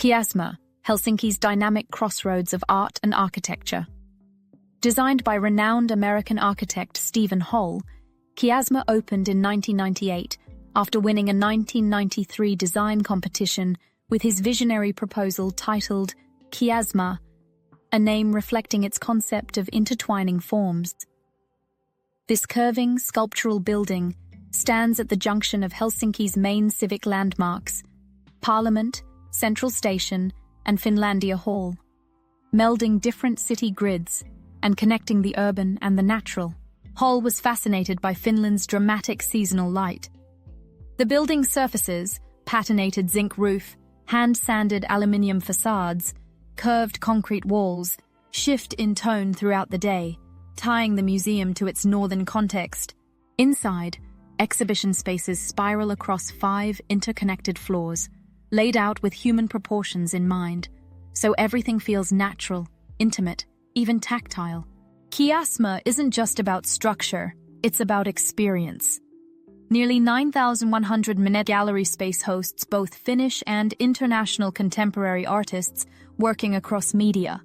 Kiasma, Helsinki's dynamic crossroads of art and architecture. Designed by renowned American architect Stephen Holl, Kiasma opened in 1998 after winning a 1993 design competition with his visionary proposal titled Kiasma, a name reflecting its concept of intertwining forms. This curving, sculptural building stands at the junction of Helsinki's main civic landmarks, Parliament, Central Station, and Finlandia Hall, melding different city grids and connecting the urban and the natural. Holl was fascinated by Finland's dramatic seasonal light. The building's surfaces, patinated zinc roof, hand-sanded aluminium facades, curved concrete walls, shift in tone throughout the day, tying the museum to its northern context. Inside, exhibition spaces spiral across 5 interconnected floors, laid out with human proportions in mind, so everything feels natural, intimate, even tactile. Kiasma isn't just about structure, it's about experience. Nearly 9,100 minute gallery space hosts both Finnish and international contemporary artists working across media,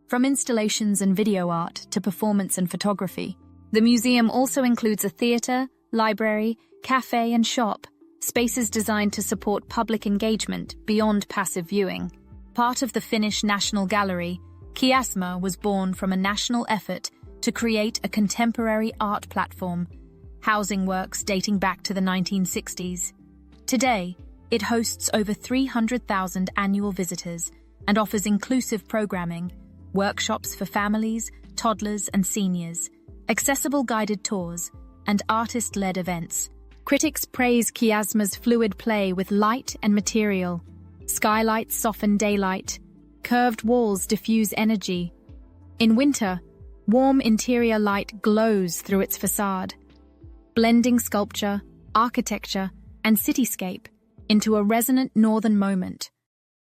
from installations and video art to performance and photography. The museum also includes a theatre, library, cafe and shop, spaces designed to support public engagement beyond passive viewing. Part of the Finnish National Gallery, Kiasma was born from a national effort to create a contemporary art platform, housing works dating back to the 1960s. Today, it hosts over 300,000 annual visitors and offers inclusive programming, workshops for families, toddlers and seniors, accessible guided tours, and artist-led events. Critics praise Kiasma's fluid play with light and material. Skylights soften daylight, curved walls diffuse energy. In winter, warm interior light glows through its facade, blending sculpture, architecture, and cityscape into a resonant northern moment.